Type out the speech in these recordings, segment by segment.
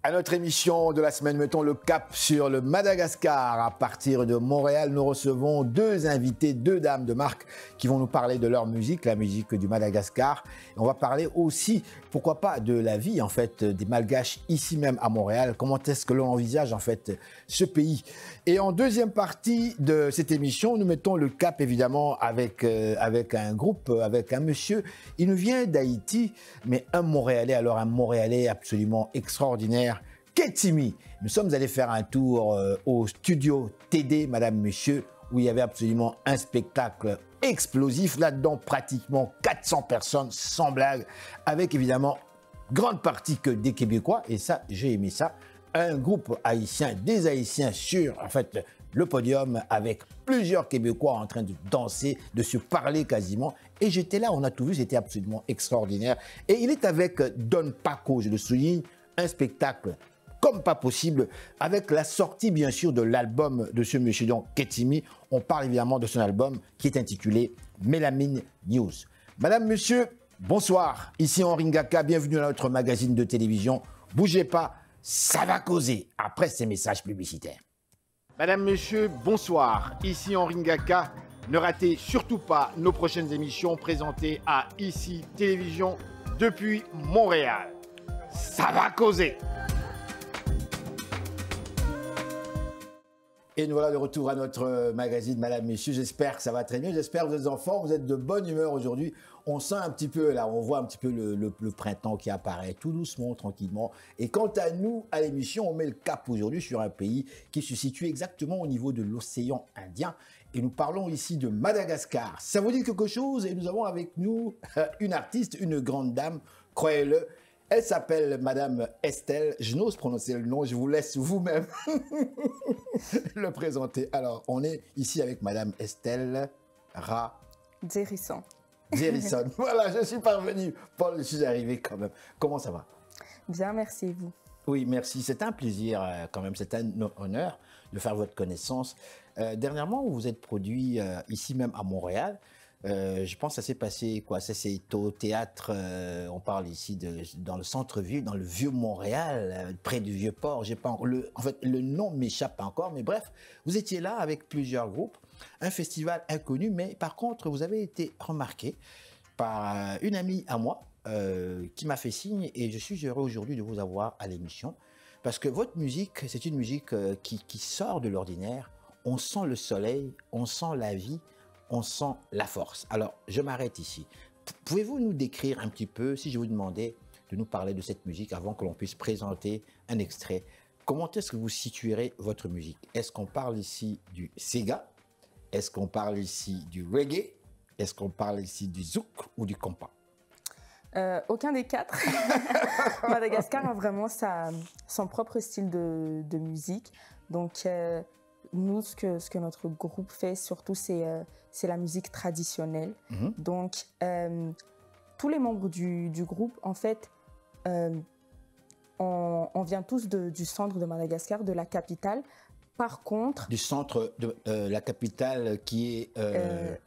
À notre émission de la semaine, mettons le cap sur le Madagascar. À partir de Montréal, nous recevons deux invités, deux dames de marque qui vont nous parler de leur musique, la musique du Madagascar. Et on va parler aussi, pourquoi pas, de la vie en fait des Malgaches ici même à Montréal. Comment est-ce que l'on envisage en fait ce pays? Et en deuxième partie de cette émission, nous mettons le cap évidemment avec un groupe, avec un monsieur. Il nous vient d'Haïti, mais un Montréalais, alors un Montréalais absolument extraordinaire. Ketimi. Nous sommes allés faire un tour au studio TD, madame, monsieur, où il y avait absolument un spectacle explosif. Là-dedans, pratiquement 400 personnes, sans blague, avec évidemment grande partie que des Québécois. Et ça, j'ai aimé ça. Un groupe haïtien, des Haïtiens sur, en fait, le podium avec plusieurs Québécois en train de danser, de se parler quasiment. Et j'étais là, on a tout vu, c'était absolument extraordinaire. Et il est avec Don Paco, je le souligne, un spectacle comme pas possible, avec la sortie bien sûr de l'album de ce monsieur donc Ketimi. On parle évidemment de son album qui est intitulé Mélamine News. Madame, monsieur, bonsoir. Ici Henri Ngaka, bienvenue dans notre magazine de télévision. Bougez pas, ça va causer après ces messages publicitaires. Madame, monsieur, bonsoir. Ici Henri Ngaka. Ne ratez surtout pas nos prochaines émissions présentées à ICI Télévision depuis Montréal. Ça va causer. Et nous voilà de retour à notre magazine, madame, messieurs. J'espère que ça va très bien. J'espère que vous êtes en forme, vous êtes de bonne humeur aujourd'hui. On sent un petit peu, là, on voit un petit peu le printemps qui apparaît, tout doucement, tranquillement. Et quant à nous, à l'émission, on met le cap aujourd'hui sur un pays qui se situe exactement au niveau de l'océan Indien. Et nous parlons ici de Madagascar. Ça vous dit quelque chose? Et nous avons avec nous une artiste, une grande dame, croyez-le. Elle s'appelle Madame Estelle. Je n'ose prononcer le nom, je vous laisse vous-même le présenter. Alors, on est ici avec Madame Estelle Dzerisson. Dzerisson. Voilà, je suis parvenu. Paul, je suis arrivé quand même. Comment ça va? Bien, merci, et vous? Oui, merci. C'est un plaisir quand même, c'est un honneur de faire votre connaissance. Dernièrement, vous vous êtes produit ici même à Montréal. Je pense que ça s'est passé, quoi? Ça c'est au théâtre, on parle ici dans le centre-ville, dans le vieux Montréal, près du Vieux-Port. J'ai pas en fait, le nom m'échappe encore, mais bref, vous étiez là avec plusieurs groupes, un festival inconnu, mais par contre, vous avez été remarqué par une amie à moi qui m'a fait signe, et je suis heureux aujourd'hui de vous avoir à l'émission, parce que votre musique, c'est une musique qui sort de l'ordinaire. On sent le soleil, on sent la vie, on sent la force. Alors, je m'arrête ici. Pouvez-vous nous décrire un petit peu, si je vous demandais de nous parler de cette musique avant que l'on puisse présenter un extrait, comment est-ce que vous situerez votre musique? Est-ce qu'on parle ici du Sega? Est-ce qu'on parle ici du reggae? Est-ce qu'on parle ici du zouk ou du compas? Aucun des quatre. Madagascar a vraiment son propre style de musique. Donc, nous, ce que notre groupe fait surtout, c'est la musique traditionnelle. Donc, tous les membres du groupe, en fait, on vient tous du centre de Madagascar, de la capitale. Par contre... Du centre de la capitale qui est...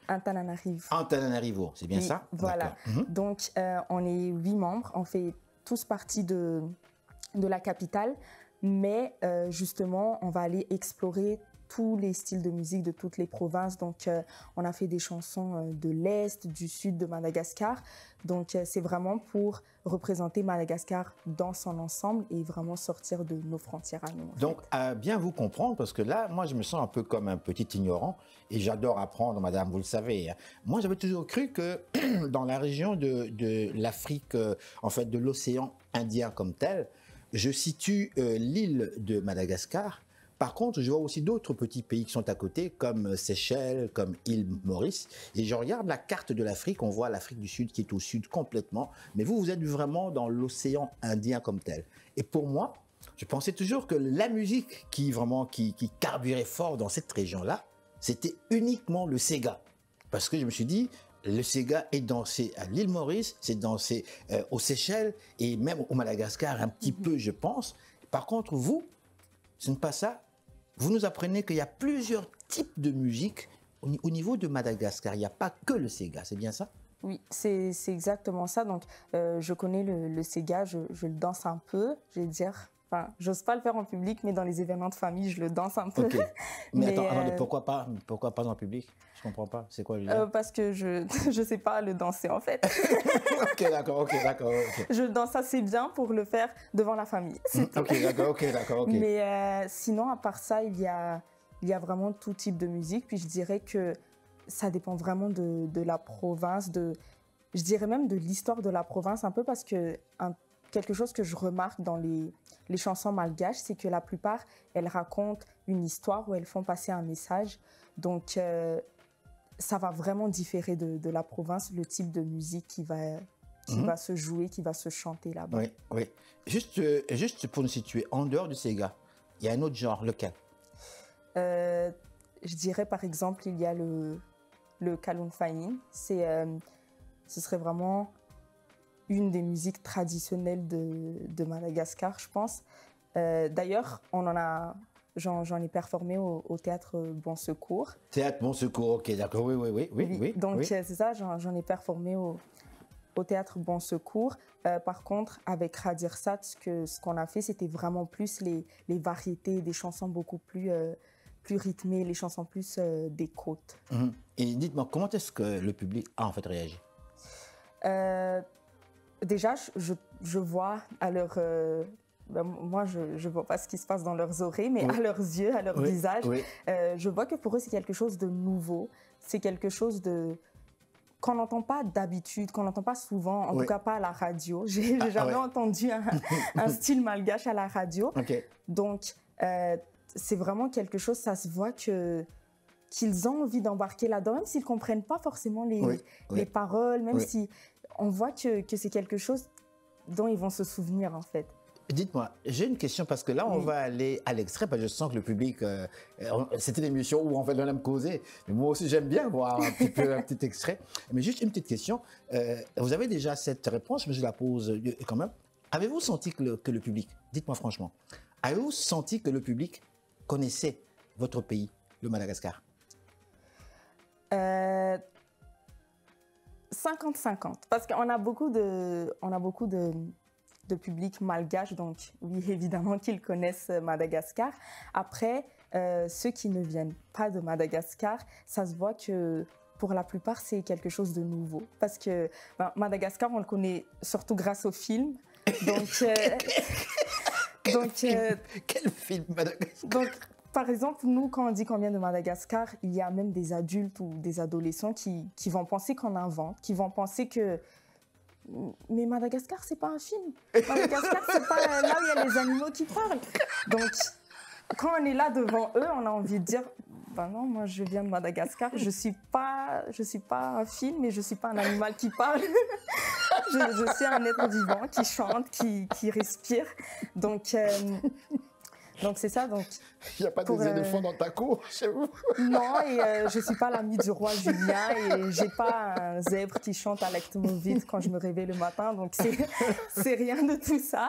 Antananarivo. Antananarivo, c'est bien oui, ça? Voilà. Donc, on est 8 membres. On fait tous partie de la capitale. Mais justement, on va aller explorer tous les styles de musique de toutes les provinces. Donc, on a fait des chansons de l'Est, du Sud de Madagascar. Donc, c'est vraiment pour représenter Madagascar dans son ensemble et vraiment sortir de nos frontières à nous. Donc, à bien vous comprendre, parce que là, moi, je me sens un peu comme un petit ignorant et j'adore apprendre, madame, vous le savez. Moi, j'avais toujours cru que dans la région de l'Afrique, en fait, de l'océan Indien comme tel, je situe l'île de Madagascar. Par contre, je vois aussi d'autres petits pays qui sont à côté, comme Seychelles, comme île Maurice. Et je regarde la carte de l'Afrique, on voit l'Afrique du Sud qui est au sud complètement. Mais vous, vous êtes vraiment dans l'océan Indien comme tel. Et pour moi, je pensais toujours que la musique qui carburait fort dans cette région-là, c'était uniquement le Sega. Parce que je me suis dit, le Sega est dansé à l'île Maurice, c'est dansé aux Seychelles et même au Madagascar un petit peu, je pense. Par contre, vous, ce n'est pas ça. Vous nous apprenez qu'il y a plusieurs types de musique au niveau de Madagascar. Il n'y a pas que le Sega, c'est bien ça? Oui, c'est exactement ça. Donc, je connais le Sega, je le danse un peu, je vais dire enfin, j'ose pas le faire en public, mais dans les événements de famille, je le danse un peu. Ok. Mais attends, Mais, pourquoi pas en public? Je comprends pas. C'est quoi le lien? parce que je je sais pas le danser en fait. Ok, d'accord, ok, d'accord. Ok, Je danse assez bien pour le faire devant la famille. C'est tout. ok, d'accord, ok, d'accord, ok. Mais sinon, à part ça, il y a vraiment tout type de musique. Puis je dirais que ça dépend vraiment de la province, je dirais même de l'histoire de la province un peu parce que quelque chose que je remarque dans les chansons malgaches, c'est que la plupart, elles racontent une histoire ou elles font passer un message. Donc, ça va vraiment différer de la province, le type de musique qui va se jouer, qui va se chanter là-bas. Oui, oui. Juste pour nous situer, en dehors du Sega, il y a un autre genre, lequel? Je dirais par exemple, il y a le Kalun Faïn. Ce serait vraiment une des musiques traditionnelles de Madagascar, je pense. D'ailleurs, j'en ai performé au théâtre Bon Secours. Théâtre Bon Secours, ok, d'accord, oui. Donc oui. c'est ça, j'en ai performé au théâtre Bon Secours. Par contre, avec Radirsat, ce qu'on a fait, c'était vraiment plus les variétés, des chansons beaucoup plus rythmées, les chansons plus des côtes. Et dites-moi, comment est-ce que le public a en fait réagi? Déjà, je vois à leur... moi, je ne vois pas ce qui se passe dans leurs oreilles, mais à leurs yeux, à leur visage, je vois que pour eux, c'est quelque chose de nouveau. C'est quelque chose qu'on n'entend pas d'habitude, qu'on n'entend pas souvent, en tout cas pas à la radio. J'ai jamais entendu un style malgache à la radio. Donc, c'est vraiment quelque chose, ça se voit qu'ils ont envie d'embarquer là-dedans, même s'ils ne comprennent pas forcément les paroles, même si on voit que c'est quelque chose dont ils vont se souvenir en fait. Dites-moi, j'ai une question parce que là, on va aller à l'extrait, parce que je sens que le public, c'était une émission où en fait on aime causer. Mais moi aussi, j'aime bien voir un petit extrait. Mais juste une petite question. Vous avez déjà cette réponse, mais je la pose quand même. Avez-vous senti que le public, dites-moi franchement, avez-vous senti que le public connaissait votre pays, le Madagascar? 50-50, parce qu'on a beaucoup de public malgache, donc oui, évidemment qu'ils connaissent Madagascar. Après, ceux qui ne viennent pas de Madagascar, ça se voit que pour la plupart, c'est quelque chose de nouveau. Parce que Madagascar, on le connaît surtout grâce au film. Donc, quel film Madagascar? Donc, par exemple, nous, quand on dit qu'on vient de Madagascar, il y a même des adultes ou des adolescents qui vont penser qu'on invente, qui vont penser que mais Madagascar, c'est pas un film. Madagascar, c'est pas là où il y a les animaux qui parlent. Donc, quand on est là devant eux, on a envie de dire, ben non, moi je viens de Madagascar, je suis pas un film et je suis pas un animal qui parle. je suis un être vivant qui chante, qui respire. Donc c'est ça. Donc, il n'y a pas des éléphants dans ta cour chez vous? Non, et je ne suis pas l'amie du roi Julien et je n'ai pas un zèbre qui chante à l'Ectomovite quand je me réveille le matin. Donc c'est rien de tout ça.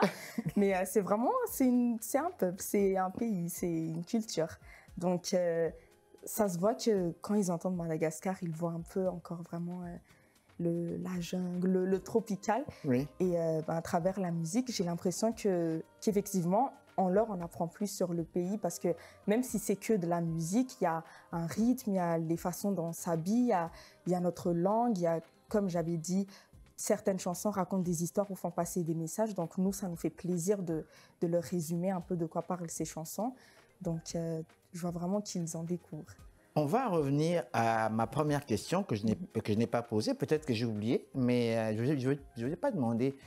Mais c'est vraiment, c'est un peuple, c'est un pays, c'est une culture. Donc ça se voit que quand ils entendent Madagascar, ils voient un peu encore vraiment la jungle, le tropical. Oui. Et à travers la musique, j'ai l'impression qu'effectivement, on apprend plus sur le pays parce que même si c'est que de la musique, il y a un rythme, il y a les façons dont on s'habille, il y a notre langue, il y a, comme j'avais dit, certaines chansons racontent des histoires ou font passer des messages. Donc nous, ça nous fait plaisir de leur résumer un peu de quoi parlent ces chansons. Donc je vois vraiment qu'ils en découvrent. On va revenir à ma première question que je n'ai pas posée, peut-être que j'ai oublié, mais je ne vais pas demander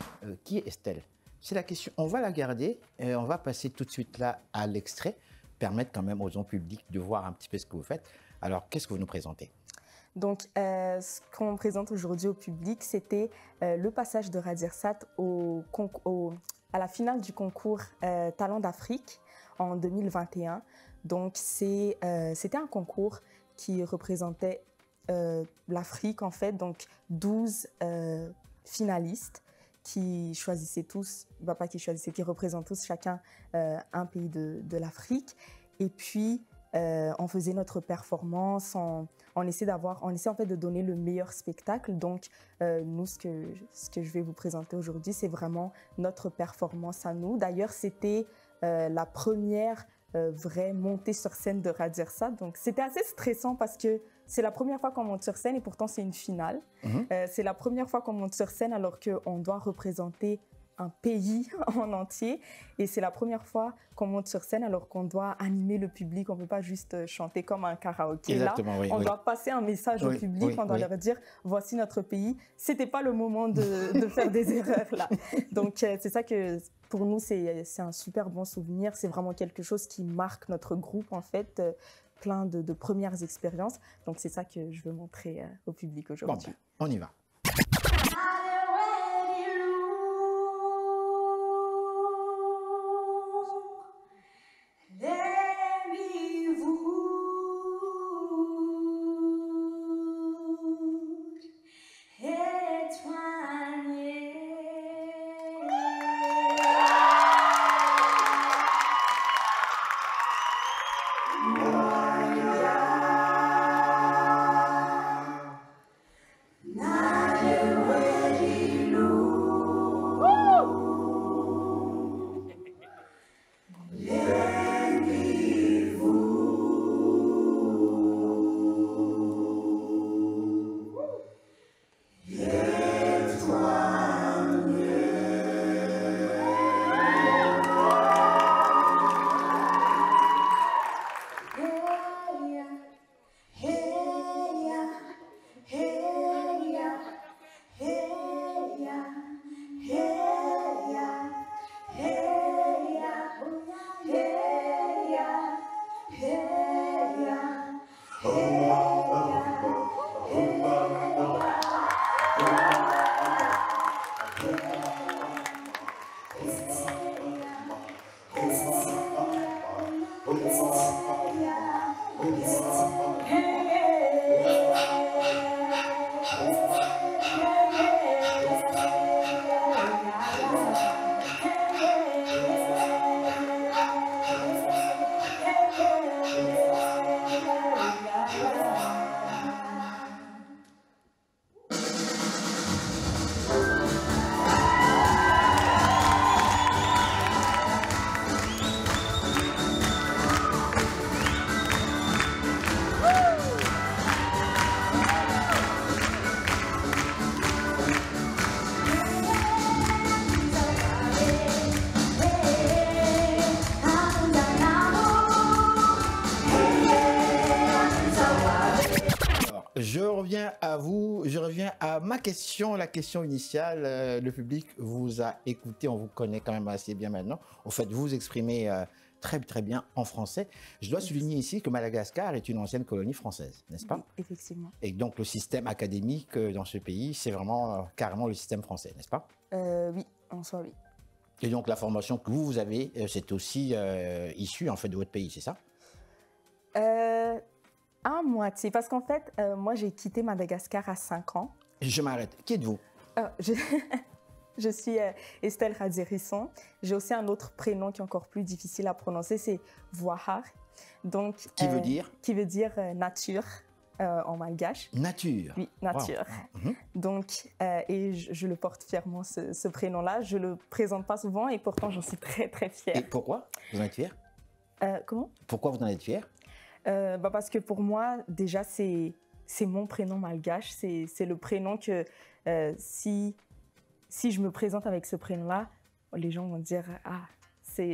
qui est Estelle. C'est la question, on va la garder et on va passer tout de suite là à l'extrait, permettre quand même aux gens publics de voir un petit peu ce que vous faites. Alors, qu'est-ce que vous nous présentez? Donc, ce qu'on présente aujourd'hui au public, c'était le passage de Radirsat à la finale du concours Talent d'Afrique en 2021. Donc, c'était un concours qui représentait l'Afrique, en fait, donc 12 finalistes qui choisissaient tous, qui représentent tous chacun un pays de l'Afrique. Et puis, on faisait notre performance, on essaie en fait de donner le meilleur spectacle. Donc, nous, ce que je vais vous présenter aujourd'hui, c'est vraiment notre performance à nous. D'ailleurs, c'était la première vraie montée sur scène de Radirsat. Donc, c'était assez stressant parce que c'est la première fois qu'on monte sur scène et pourtant, c'est une finale. C'est la première fois qu'on monte sur scène alors qu'on doit représenter un pays en entier. Et c'est la première fois qu'on monte sur scène alors qu'on doit animer le public. On ne peut pas juste chanter comme un karaoké. Exactement, là, on doit passer un message au public. On doit leur dire, voici notre pays. Ce n'était pas le moment de faire des erreurs là. Donc, c'est ça que pour nous, c'est un super bon souvenir. C'est vraiment quelque chose qui marque notre groupe en fait. Plein de premières expériences. Donc, c'est ça que je veux montrer au public aujourd'hui. Bon, on y va. Je reviens à ma question, la question initiale. Le public vous a écouté, on vous connaît quand même assez bien maintenant. En fait, vous vous exprimez très bien en français. Je dois souligner ici que Madagascar est une ancienne colonie française, n'est-ce pas? Oui, effectivement. Et donc le système académique dans ce pays, c'est vraiment carrément le système français, n'est-ce pas? Oui, en soi, oui. Et donc la formation que vous avez, c'est aussi issue en fait de votre pays, c'est ça? À moitié, parce qu'en fait, moi, j'ai quitté Madagascar à 5 ans. Je m'arrête. Qui êtes-vous? Je suis Estelle Radirisson. J'ai aussi un autre prénom qui est encore plus difficile à prononcer, c'est Voahar. Donc, qui veut dire? Qui veut dire nature en malgache. Nature? Oui, nature. Wow. Donc, et je le porte fièrement, ce prénom-là. Je ne le présente pas souvent et pourtant, j'en suis très fière. Et pourquoi vous en êtes fière? Comment? Pourquoi vous en êtes fière? Parce que pour moi, déjà, c'est mon prénom malgache. C'est le prénom que si je me présente avec ce prénom-là, les gens vont dire « Ah,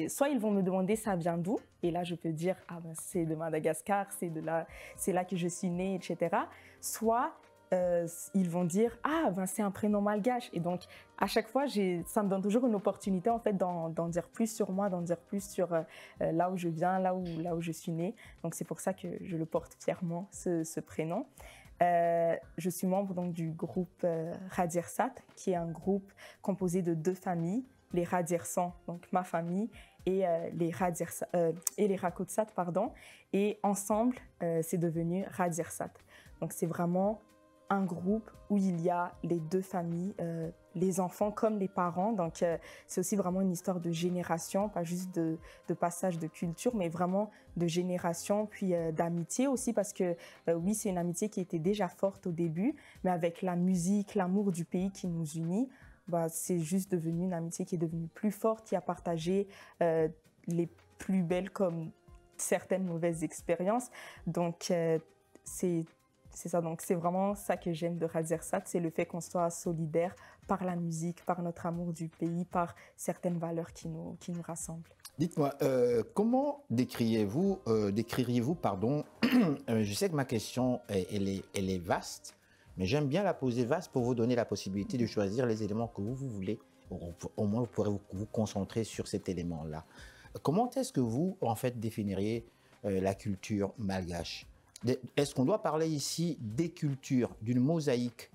soit ils vont me demander ça vient d'où ?» Et là, je peux dire « Ah, ben, c'est de Madagascar, c'est là que je suis née, etc. » Soit ils vont dire « Ah, ben, c'est un prénom malgache. » Et donc, à chaque fois, ça me donne toujours une opportunité en fait, d'en dire plus sur moi, d'en dire plus sur là où je viens, là où je suis née. Donc, c'est pour ça que je le porte fièrement, ce prénom. Je suis membre donc, du groupe Radirsat, qui est un groupe composé de 2 familles, les Radirsans, donc ma famille, et les Rakotsat, pardon. Et ensemble, c'est devenu Radirsat. Donc, c'est vraiment un groupe où il y a les 2 familles, les enfants comme les parents. Donc, c'est aussi vraiment une histoire de génération, pas juste de passage de culture, mais vraiment de génération, puis d'amitié aussi, parce que oui, c'est une amitié qui était déjà forte au début, mais avec la musique, l'amour du pays qui nous unit, c'est juste devenu une amitié qui est devenue plus forte, qui a partagé les plus belles comme certaines mauvaises expériences. Donc, c'est ça. Donc, c'est vraiment ça que j'aime de Raziersat, c'est le fait qu'on soit solidaire par la musique, par notre amour du pays, par certaines valeurs qui nous rassemblent. Dites-moi, comment décririez-vous, pardon, je sais que ma question, elle est vaste, mais j'aime bien la poser vaste pour vous donner la possibilité de choisir les éléments que vous voulez. Au moins, vous pourrez vous concentrer sur cet élément-là. Comment est-ce que vous, en fait, définiriez la culture malgache? Est-ce qu'on doit parler ici des cultures, d'une mosaïque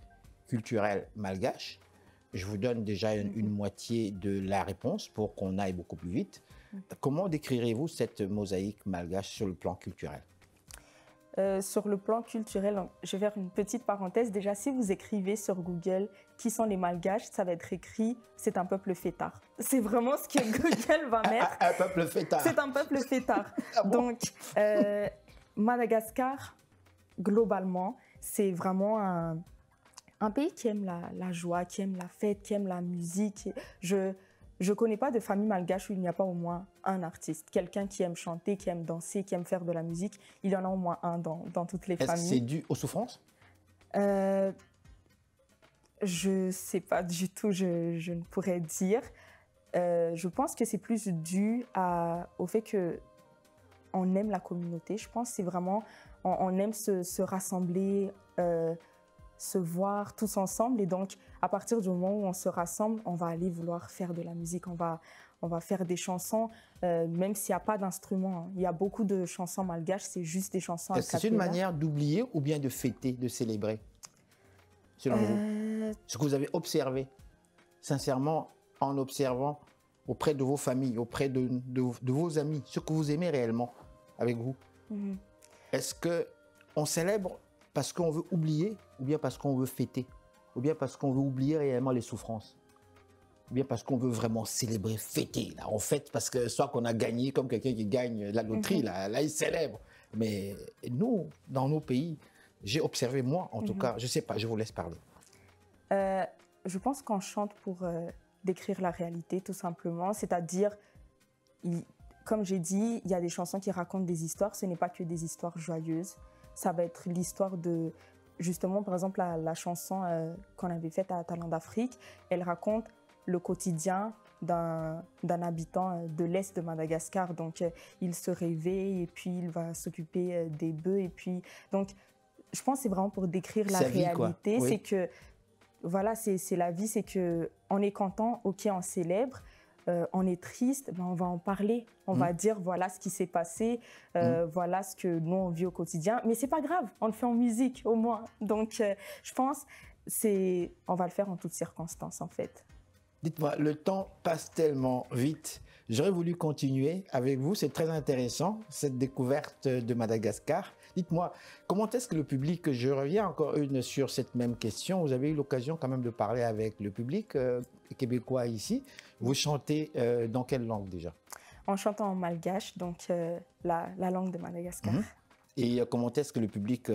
culturelle malgache? Je vous donne déjà une moitié de la réponse pour qu'on aille beaucoup plus vite. Comment décrirez-vous cette mosaïque malgache sur le plan culturel? Sur le plan culturel, je vais faire une petite parenthèse. Déjà, si vous écrivez sur Google qui sont les Malgaches, ça va être écrit « c'est un peuple fêtard ». C'est vraiment ce que Google va mettre. Un peuple fêtard. C'est un peuple fêtard. Ah bon? Donc, Madagascar, globalement, c'est vraiment un pays qui aime la joie, qui aime la fête, qui aime la musique. Je ne connais pas de famille malgache où il n'y a pas au moins un artiste, quelqu'un qui aime chanter, qui aime danser, qui aime faire de la musique. Il y en a au moins un dans toutes les familles. Est-ce que c'est dû aux souffrances? Je ne sais pas du tout, je ne pourrais dire. Je pense que c'est plus dû au fait qu'on aime la communauté. Je pense que c'est vraiment, on aime se rassembler, se voir tous ensemble. Et donc, à partir du moment où on se rassemble, on va aller vouloir faire de la musique. On va faire des chansons, même s'il n'y a pas d'instrument. Il y a beaucoup de chansons malgaches, c'est juste des chansons a cappella. C'est une manière d'oublier ou bien de fêter, de célébrer, selon vous? Ce que vous avez observé, sincèrement, en observant auprès de vos familles, auprès de vos amis, ce que vous aimez réellement avec vous. Est-ce qu'on célèbre parce qu'on veut oublier, ou bien parce qu'on veut fêter, ou bien parce qu'on veut oublier réellement les souffrances, ou bien parce qu'on veut vraiment célébrer, fêter. Là, on fête parce que soit qu'on a gagné, comme quelqu'un qui gagne la loterie, là il célèbre. Mais nous, dans nos pays, j'ai observé, moi en tout cas, je ne sais pas, je vous laisse parler. Je pense qu'on chante pour décrire la réalité, tout simplement. C'est-à-dire, comme j'ai dit, il y a des chansons qui racontent des histoires. Ce n'est pas que des histoires joyeuses. Ça va être l'histoire de, justement, par exemple, la chanson qu'on avait faite à Talent d'Afrique. Elle raconte le quotidien d'un habitant de l'Est de Madagascar. Donc, il se réveille et puis il va s'occuper des bœufs. Et puis, donc, je pense que c'est vraiment pour décrire la réalité. Oui. C'est que, voilà, c'est la vie, c'est qu'on est content, ok, on célèbre. On est triste, ben on va en parler. On va dire voilà ce qui s'est passé, voilà ce que nous on vit au quotidien. Mais c'est pas grave, on le fait en musique au moins. Donc je pense on va le faire en toutes circonstances en fait. Dites-moi, le temps passe tellement vite. J'aurais voulu continuer avec vous. C'est très intéressant cette découverte de Madagascar. Dites-moi, comment est-ce que le public, je reviens encore sur cette même question, vous avez eu l'occasion quand même de parler avec le public québécois ici. Vous chantez dans quelle langue déjà? On chante en malgache, donc la langue de Madagascar. Et comment est-ce que le public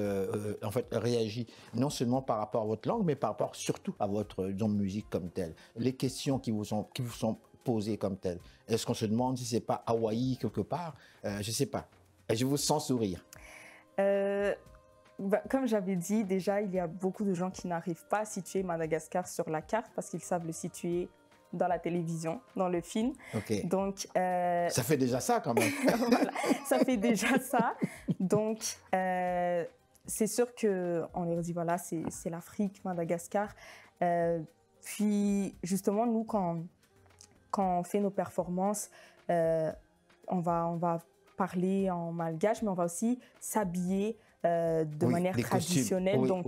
en fait, réagit non seulement par rapport à votre langue, mais par rapport surtout à votre musique comme telle? Les questions qui vous sont posées comme telles. Est-ce qu'on se demande si c'est pas Hawaï quelque part? Je ne sais pas. Je vous sens sourire. Comme j'avais dit, déjà, il y a beaucoup de gens qui n'arrivent pas à situer Madagascar sur la carte parce qu'ils savent le situer dans la télévision, dans le film. Okay. Donc, ça fait déjà ça quand même. Voilà, ça fait déjà ça. Donc, c'est sûr qu'on leur dit, voilà, c'est l'Afrique, Madagascar. Puis, justement, nous, quand on fait nos performances, on va parler en malgache, mais on va aussi s'habiller de manière traditionnelle. Donc,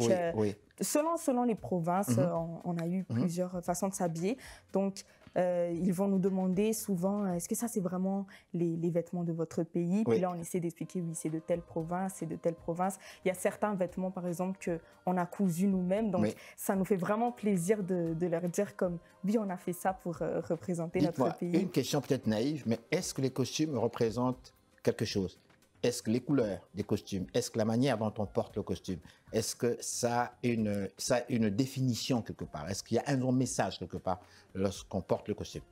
selon les provinces, on a eu plusieurs façons de s'habiller. Donc, ils vont nous demander souvent, est-ce que ça, c'est vraiment les vêtements de votre pays? Puis là, on essaie d'expliquer, oui, c'est de telle province, c'est de telle province. Il y a certains vêtements, par exemple, qu'on a cousus nous-mêmes. Donc, ça nous fait vraiment plaisir de leur dire comme, oui, on a fait ça pour représenter notre pays. Une question peut-être naïve, mais est-ce que les costumes représentent quelque chose? Est-ce que les couleurs des costumes, est-ce que la manière dont on porte le costume, est-ce que ça a une définition quelque part? Est-ce qu'il y a un message quelque part lorsqu'on porte le costume?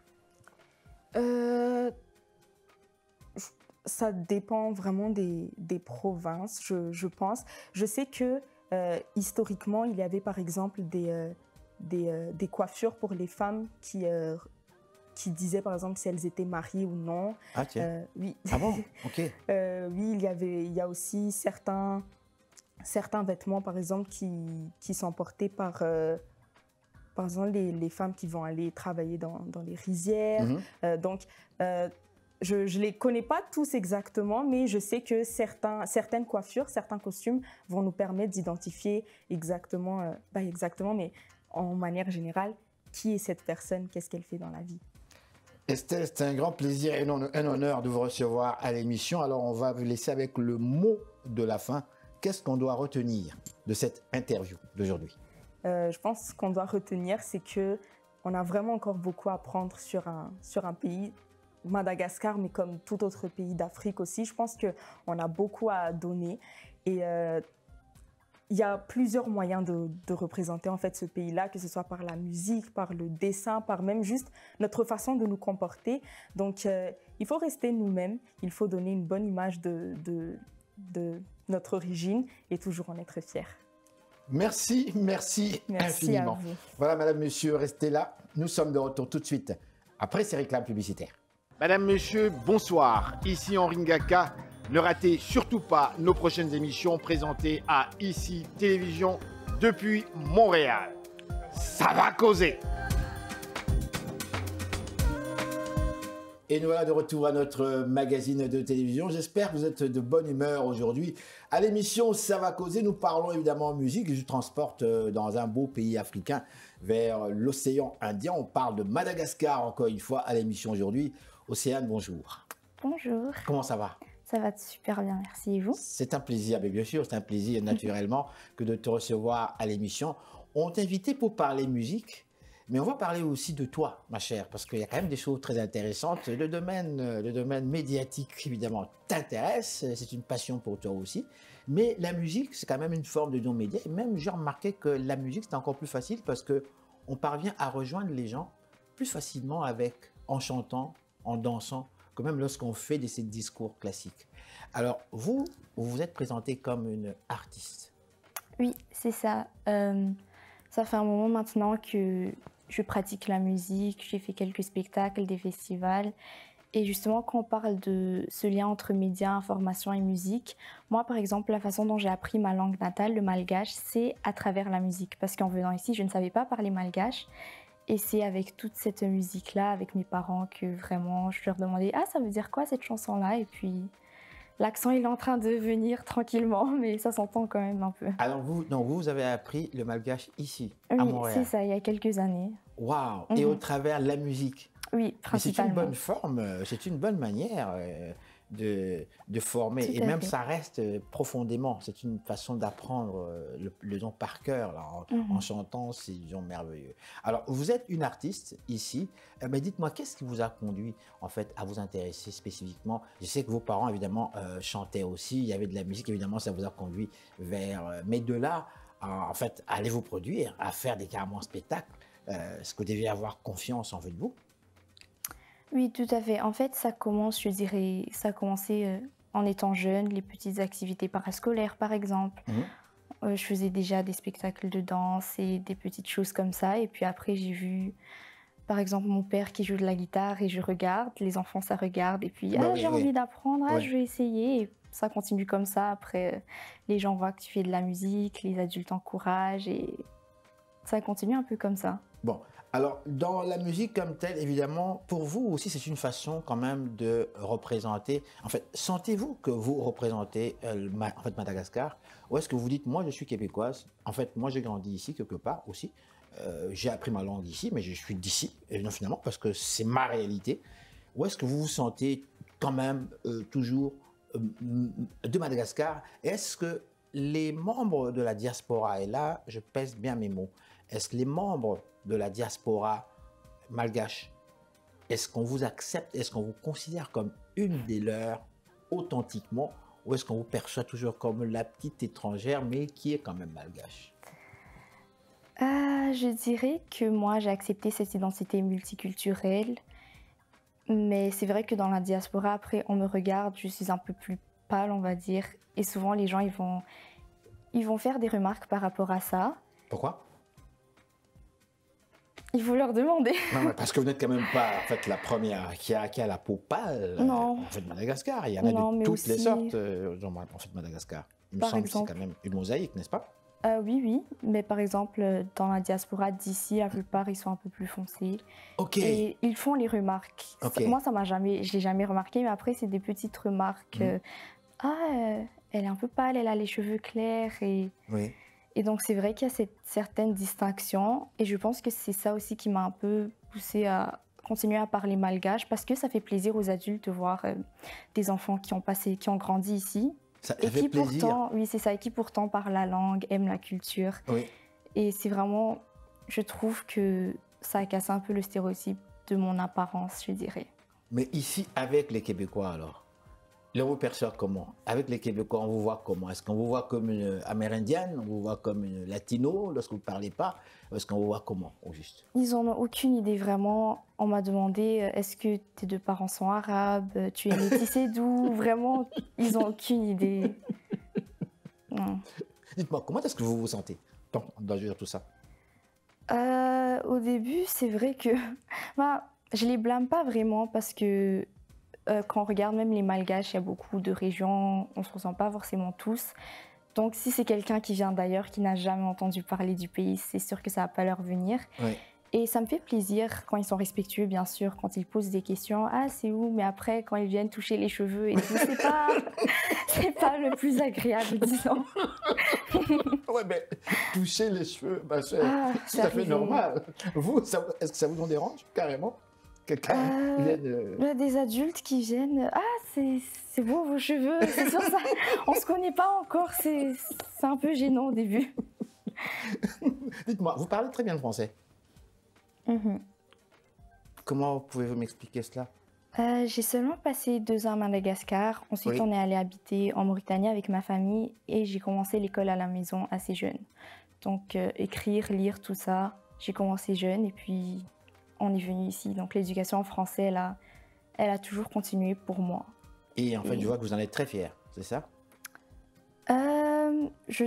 ça dépend vraiment des provinces, je pense. Je sais que historiquement, il y avait par exemple des coiffures pour les femmes qui disaient par exemple si elles étaient mariées ou non. Ah tiens. Oui. Ah bon? Ok. Oui, il y a aussi certains vêtements par exemple qui sont portés par exemple les femmes qui vont aller travailler dans les rizières. Donc, je ne les connais pas tous exactement, mais je sais que certaines coiffures, certains costumes vont nous permettre d'identifier exactement, pas exactement, mais en manière générale, qui est cette personne, qu'est-ce qu'elle fait dans la vie. Estelle, c'est un grand plaisir et un honneur de vous recevoir à l'émission. Alors, on va vous laisser avec le mot de la fin. Qu'est-ce qu'on doit retenir de cette interview d'aujourd'hui? Je pense qu'on doit retenir, c'est qu'on a vraiment encore beaucoup à apprendre sur un pays, Madagascar, mais comme tout autre pays d'Afrique aussi. Je pense qu'on a beaucoup à donner et il y a plusieurs moyens de représenter en fait ce pays-là, que ce soit par la musique, par le dessin, par même juste notre façon de nous comporter. Donc, il faut rester nous-mêmes, il faut donner une bonne image de notre origine et toujours en être fiers. Merci infiniment. À vous. Voilà, madame, monsieur, restez là. Nous sommes de retour tout de suite après ces réclames publicitaires. Madame, monsieur, bonsoir. Ici Henri Ngaka. Ne ratez surtout pas nos prochaines émissions présentées à ICI Télévision depuis Montréal. Ça va causer. Et nous voilà de retour à notre magazine de télévision. J'espère que vous êtes de bonne humeur aujourd'hui. À l'émission Ça va causer, nous parlons évidemment musique. Je transporte dans un beau pays africain vers l'océan Indien. On parle de Madagascar encore une fois à l'émission aujourd'hui. Océane, bonjour. Bonjour. Comment ça va? Ça va super bien, merci. Et vous? C'est un plaisir, mais bien sûr, c'est un plaisir naturellement que de te recevoir à l'émission. On t'a invité pour parler musique. Mais on va parler aussi de toi, ma chère, parce qu'il y a quand même des choses très intéressantes. Le domaine médiatique, évidemment, t'intéresse. C'est une passion pour toi aussi. Mais la musique, c'est quand même une forme de non-média. Et même, j'ai remarqué que la musique, c'est encore plus facile parce qu'on parvient à rejoindre les gens plus facilement en chantant, en dansant, que même lorsqu'on fait de ces discours classiques. Alors, vous vous êtes présenté comme une artiste. Oui, c'est ça. Ça fait un moment maintenant que je pratique la musique, j'ai fait quelques spectacles, des festivals. Et justement, quand on parle de ce lien entre médias, information et musique, moi, par exemple, la façon dont j'ai appris ma langue natale, le malgache, c'est à travers la musique. Parce qu'en venant ici, je ne savais pas parler malgache. Et c'est avec toute cette musique-là, avec mes parents, que vraiment, je leur demandais « Ah, ça veut dire quoi cette chanson-là » Et puis, l'accent, il est en train de venir tranquillement, mais ça s'entend quand même un peu. Alors, vous avez appris le malgache ici, à Montréal. Oui, c'est ça, il y a quelques années. Waouh! Et au travers la musique. Oui, principalement. C'est une bonne forme, c'est une bonne manière de former. Tout et à même, fait. ça reste profondément. C'est une façon d'apprendre le don par cœur, là, en chantant, c'est disons, merveilleux. Alors, vous êtes une artiste ici. Mais dites-moi, qu'est-ce qui vous a conduit, en fait, à vous intéresser spécifiquement? Je sais que vos parents, évidemment, chantaient aussi. Il y avait de la musique, évidemment, ça vous a conduit vers... mais de là, en fait, à aller vous produire, à faire des carrément spectacles, est-ce que vous deviez avoir confiance en vous? Oui, tout à fait. En fait, ça commence, je dirais, ça a commencé en étant jeune, les petites activités parascolaires, par exemple. Je faisais déjà des spectacles de danse et des petites choses comme ça. Et puis après, j'ai vu, par exemple, mon père qui joue de la guitare et je regarde. Les enfants, ça regarde. Et puis, j'ai envie d'apprendre, je vais essayer. Et ça continue comme ça. Après, les gens voient que tu fais de la musique, les adultes encouragent et ça continue un peu comme ça. Bon, alors dans la musique comme telle, évidemment, pour vous aussi, c'est une façon quand même de représenter. En fait, sentez-vous que vous représentez Madagascar, ou est-ce que vous dites, moi je suis québécoise, en fait, moi j'ai grandi ici quelque part aussi, j'ai appris ma langue ici, mais je suis d'ici, et non finalement, parce que c'est ma réalité. Ou est-ce que vous vous sentez quand même toujours de Madagascar? Est-ce que les membres de la diaspora, et là je pèse bien mes mots, est-ce que les membres de la diaspora malgache, est-ce qu'on vous accepte, est-ce qu'on vous considère comme une des leurs authentiquement, ou est-ce qu'on vous perçoit toujours comme la petite étrangère, mais qui est quand même malgache? Je dirais que moi, j'ai accepté cette identité multiculturelle, Mais c'est vrai que dans la diaspora, après, on me regarde, je suis un peu plus pâle, on va dire. Et souvent, les gens, ils vont faire des remarques par rapport à ça. Pourquoi? Il faut leur demander. Non, mais parce que vous n'êtes quand même pas en fait, la première qui a la peau pâle Non. en fait, de Madagascar. Il y en a Non, de mais toutes les aussi- sortes en fait, Madagascar. Il me Par semble que c'est exemple. quand même une mosaïque, n'est-ce pas? Oui, oui. Mais par exemple, dans la diaspora d'ici, la plupart, ils sont un peu plus foncés. Ok. Et ils font les remarques. Ok. Moi, je l'ai jamais remarqué, mais après, c'est des petites remarques. Elle est un peu pâle, elle a les cheveux clairs. Oui. Et donc, c'est vrai qu'il y a cette certaine distinction. Et je pense que c'est ça aussi qui m'a un peu poussée à continuer à parler malgache, parce que ça fait plaisir aux adultes de voir des enfants qui ont grandi ici. Ça Et fait qui plaisir. pourtant, oui, c'est ça, et qui pourtant parlent la langue, aiment la culture. Oui. Et c'est vraiment, je trouve que ça a cassé un peu le stéréotype de mon apparence, je dirais. Mais ici, avec les Québécois, alors, on vous perçoit comment? Avec les Québécois, on vous voit comment? Est-ce qu'on vous voit comme une amérindienne? On vous voit comme une latino lorsque vous ne parlez pas? Est-ce qu'on vous voit comment, au juste? Ils n'en ont aucune idée vraiment. On m'a demandé, est-ce que tes deux parents sont arabes? Tu es métissé d'où? Vraiment, ils n'ont aucune idée. Non. Dites-moi, comment est-ce que vous vous sentez dans tout ça? Au début, c'est vrai que je les blâme pas vraiment parce que quand on regarde même les Malgaches, il y a beaucoup de régions, on se ressent pas forcément tous. Donc si c'est quelqu'un qui vient d'ailleurs, qui n'a jamais entendu parler du pays, c'est sûr que ça va pas leur venir. Oui. Et ça me fait plaisir quand ils sont respectueux, bien sûr, quand ils posent des questions. Ah, c'est où? Mais après, quand ils viennent toucher les cheveux et tout, c'est pas le plus agréable, disons. Ouais, mais toucher les cheveux, c'est c'est tout à fait arrivé. normal. Vous, est-ce que ça vous en dérange carrément? Quelqu'un qui vienne, Là, des adultes qui viennent. Ah, c'est beau vos cheveux. C'est sûr, ça. On se connaît pas encore. C'est un peu gênant au début. Dites-moi, vous parlez très bien le français. Mhm. Comment pouvez-vous m'expliquer cela? J'ai seulement passé 2 ans à Madagascar. Ensuite, Oui. on est allé habiter en Mauritanie avec ma famille et j'ai commencé l'école à la maison assez jeune. Donc, écrire, lire, tout ça, j'ai commencé jeune et puis on est venu ici. Donc, l'éducation en français, elle a toujours continué pour moi. Et en fait, Et- je vois que vous en êtes très fier, c'est ça? Je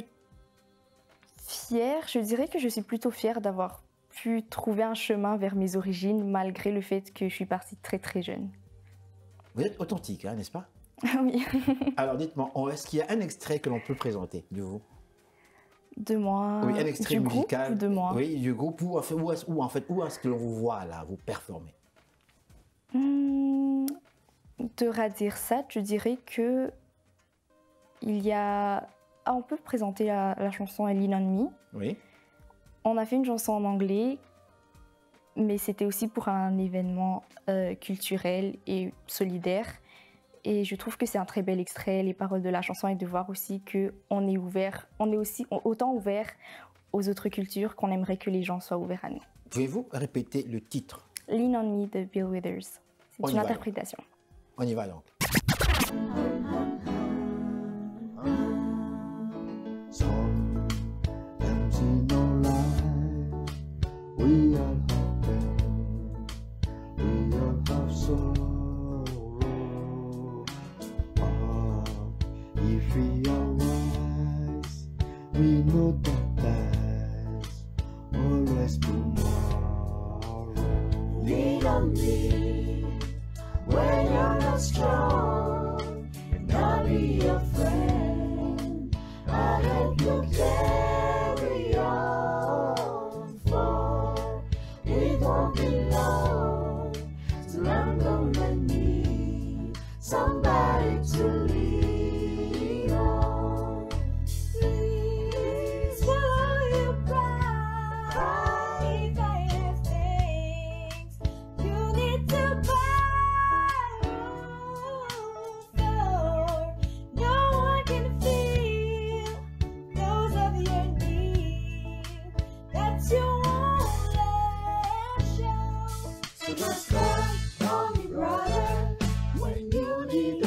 dirais que je suis plutôt fière d'avoir pu trouver un chemin vers mes origines malgré le fait que je suis partie très très jeune. Vous êtes authentique, hein, n'est-ce pas? Oui, Alors dites-moi, est-ce qu'il y a un extrait que l'on peut présenter de vous? de moi, Oui, un extrait du musical. groupe ou de moi. Oui, du groupe. Où est-ce que l'on vous voit là, vous performer? De Radir Sat, je dirais que il y a... Ah, on peut présenter la chanson Lean on Me. Oui. On a fait une chanson en anglais, mais c'était aussi pour un événement culturel et solidaire. Et je trouve que c'est un très bel extrait, les paroles de la chanson, et de voir aussi qu'on est ouvert, on est aussi autant ouvert aux autres cultures qu'on aimerait que les gens soient ouverts à nous. Pouvez-vous répéter le titre? Lean on Me de Bill Withers. On C'est y une va, interprétation. On y va donc. Sometimes in our life, we all have pain, we all have sorrow. But if we are wise, we know that there's always tomorrow. Lean on me when you're not strong, and I'll be your friend. I hope you carry on, for we won't be long till I'm gonna need somebody to lean on. Please, will you cry if I have things you need to borrow for? No one can feel those of your need that you won't let show. So just call me brother when you need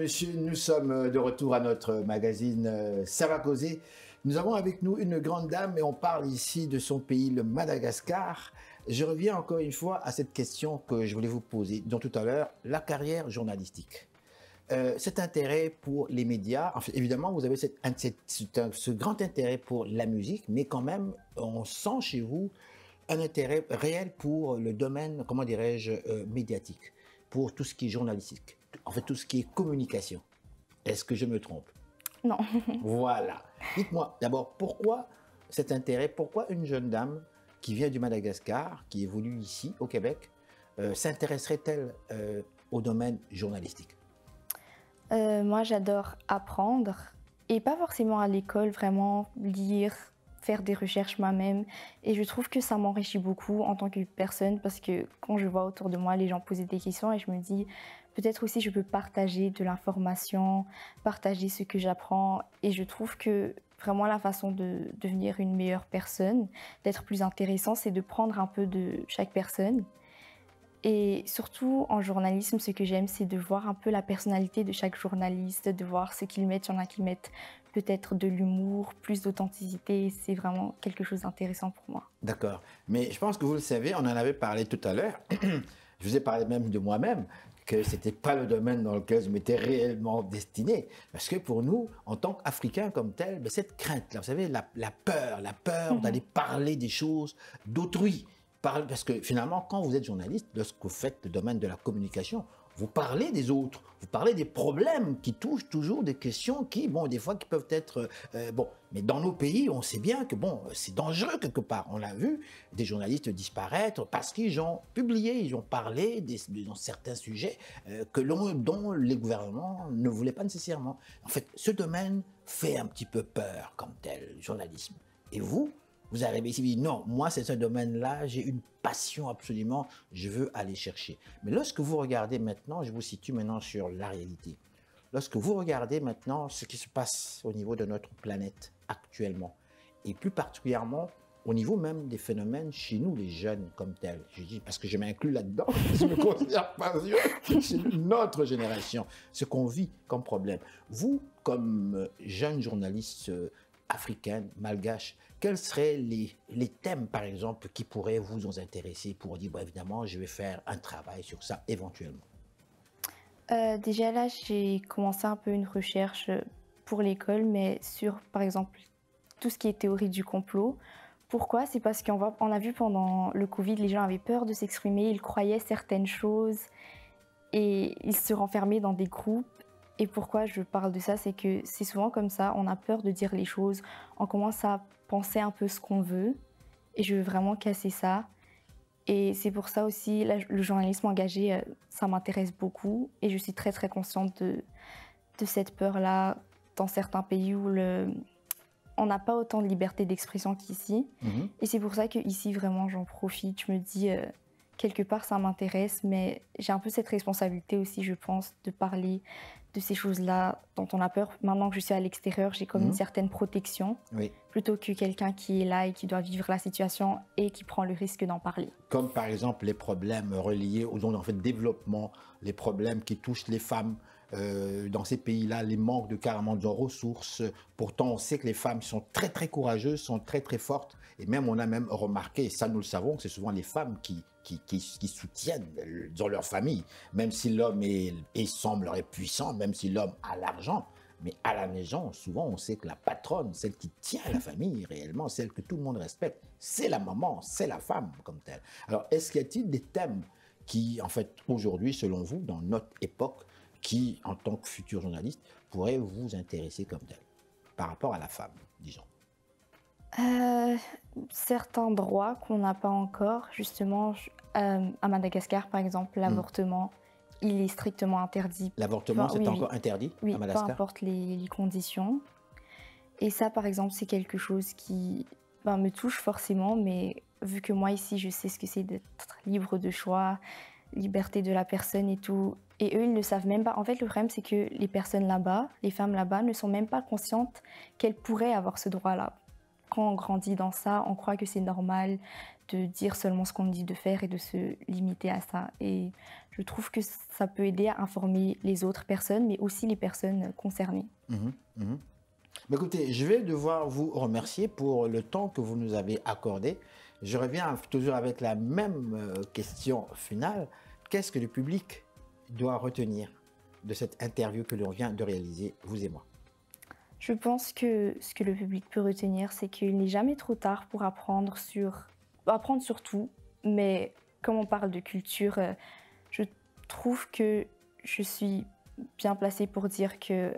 messieurs, nous sommes de retour à notre magazine Ça va causer. Nous avons avec nous une grande dame et on parle ici de son pays, le Madagascar. Je reviens encore une fois à cette question que je voulais vous poser, dont tout à l'heure, la carrière journalistique. Cet intérêt pour les médias, enfin, évidemment, vous avez ce grand intérêt pour la musique, mais quand même, on sent chez vous un intérêt réel pour le domaine, comment dirais-je, médiatique, pour tout ce qui est journalistique, en fait, tout ce qui est communication. Est-ce que je me trompe? Non. Voilà. Dites-moi, d'abord, pourquoi cet intérêt, pourquoi une jeune dame qui vient du Madagascar, qui évolue ici, au Québec, s'intéresserait-elle au domaine journalistique? Moi, j'adore apprendre et pas forcément à l'école, vraiment lire, faire des recherches moi-même. Et je trouve que ça m'enrichit beaucoup en tant que personne parce que quand je vois autour de moi les gens poser des questions et je me dis peut-être aussi je peux partager de l'information, partager ce que j'apprends. Et je trouve que vraiment la façon de devenir une meilleure personne, d'être plus intéressant, c'est de prendre un peu de chaque personne. Et surtout en journalisme, ce que j'aime, c'est de voir un peu la personnalité de chaque journaliste, de voir ce qu'ils mettent. Il y en a qui mettent peut-être de l'humour, plus d'authenticité. C'est vraiment quelque chose d'intéressant pour moi. D'accord. Mais je pense que vous le savez, on en avait parlé tout à l'heure. Je vous ai parlé même de moi-même, que ce n'était pas le domaine dans lequel je m'étais réellement destiné. Parce que pour nous, en tant qu'Africains comme tel, ben, cette crainte-là, vous savez, la peur d'aller parler des choses d'autrui. Parce que finalement, quand vous êtes journaliste, lorsque vous faites le domaine de la communication, vous parlez des autres, vous parlez des problèmes qui touchent toujours des questions qui, bon, des fois, qui peuvent être... bon, mais dans nos pays, on sait bien que, bon, c'est dangereux quelque part. On l'a vu, des journalistes disparaître parce qu'ils ont publié, ils ont parlé dans certains sujets dont les gouvernements ne voulaient pas nécessairement. En fait, ce domaine fait un petit peu peur comme tel, le journalisme. Et vous arrivez ici, vous dites non, moi c'est ce domaine-là, j'ai une passion absolument, je veux aller chercher. Mais lorsque vous regardez maintenant, je vous situe maintenant sur la réalité. Lorsque vous regardez maintenant ce qui se passe au niveau de notre planète actuellement, et plus particulièrement au niveau même des phénomènes chez nous, les jeunes comme tels, je dis parce que je m'inclus là-dedans, je me considère pas vieux, chez notre génération, ce qu'on vit comme problème. Vous, comme jeune journaliste africaine, malgache, quels seraient les thèmes, par exemple, qui pourraient vous intéresser pour dire, bon, évidemment, je vais faire un travail sur ça éventuellement? Déjà là, j'ai commencé un peu une recherche pour l'école, mais sur, par exemple, tout ce qui est théorie du complot. Pourquoi? C'est parce on a vu pendant le Covid, les gens avaient peur de s'exprimer, ils croyaient certaines choses et ils se renfermaient dans des groupes. Et pourquoi je parle de ça, c'est que c'est souvent comme ça, on a peur de dire les choses, on commence à penser un peu ce qu'on veut, et je veux vraiment casser ça. Et c'est pour ça aussi, le journalisme engagé, ça m'intéresse beaucoup, et je suis très très consciente de cette peur-là dans certains pays où on n'a pas autant de liberté d'expression qu'ici. Et c'est pour ça qu'ici, vraiment, j'en profite. Je me dis, quelque part, ça m'intéresse, mais j'ai un peu cette responsabilité aussi, je pense, de parler de ces choses-là dont on a peur. Maintenant que je suis à l'extérieur, j'ai comme une certaine protection, plutôt que quelqu'un qui est là et qui doit vivre la situation et qui prend le risque d'en parler. Comme par exemple les problèmes reliés au développement, les problèmes qui touchent les femmes dans ces pays-là, les manques carrément de ressources. Pourtant, on sait que les femmes sont très très courageuses, sont très très fortes. Et même, on a même remarqué, et ça nous le savons, que c'est souvent les femmes qui soutiennent dans leur famille. Même si l'homme semblerait puissant, même si l'homme a l'argent, mais à la maison, souvent, on sait que la patronne, celle qui tient la famille réellement, celle que tout le monde respecte, c'est la maman, c'est la femme comme telle. Alors, est-ce qu'il y a-t-il des thèmes qui, en fait, aujourd'hui, selon vous, dans notre époque, qui, en tant que futur journaliste, pourraient vous intéresser comme tel, par rapport à la femme, disons? Certains droits qu'on n'a pas encore, justement, à Madagascar, par exemple, l'avortement, il est strictement interdit. L'avortement, c'est encore interdit à Madagascar? Peu importe les conditions. Et ça, par exemple, c'est quelque chose qui me touche forcément, mais vu que moi, ici, je sais ce que c'est d'être libre de choix, liberté de la personne et tout, et eux, ils ne savent même pas. En fait, le problème, c'est que les personnes là-bas, les femmes là-bas, ne sont même pas conscientes qu'elles pourraient avoir ce droit-là. Quand on grandit dans ça, on croit que c'est normal de dire seulement ce qu'on nous dit de faire et de se limiter à ça. Et je trouve que ça peut aider à informer les autres personnes, mais aussi les personnes concernées. Mais écoutez, je vais devoir vous remercier pour le temps que vous nous avez accordé. Je reviens toujours avec la même question finale. Qu'est-ce que le public doit retenir de cette interview que l'on vient de réaliser, vous et moi? Je pense que ce que le public peut retenir, c'est qu'il n'est jamais trop tard pour apprendre sur tout, mais comme on parle de culture, je trouve que je suis bien placée pour dire que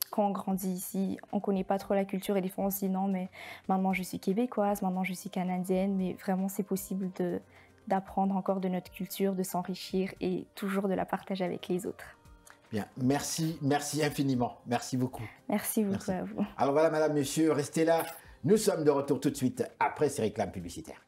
quand on grandit ici, on ne connaît pas trop la culture et des fois on se dit non, mais maintenant je suis québécoise, maintenant je suis canadienne, mais vraiment c'est possible d'apprendre encore de notre culture, de s'enrichir et toujours de la partager avec les autres. Bien, merci infiniment. Merci beaucoup. Merci beaucoup Merci. à vous. Alors voilà, madame, monsieur, restez là. Nous sommes de retour tout de suite après ces réclames publicitaires.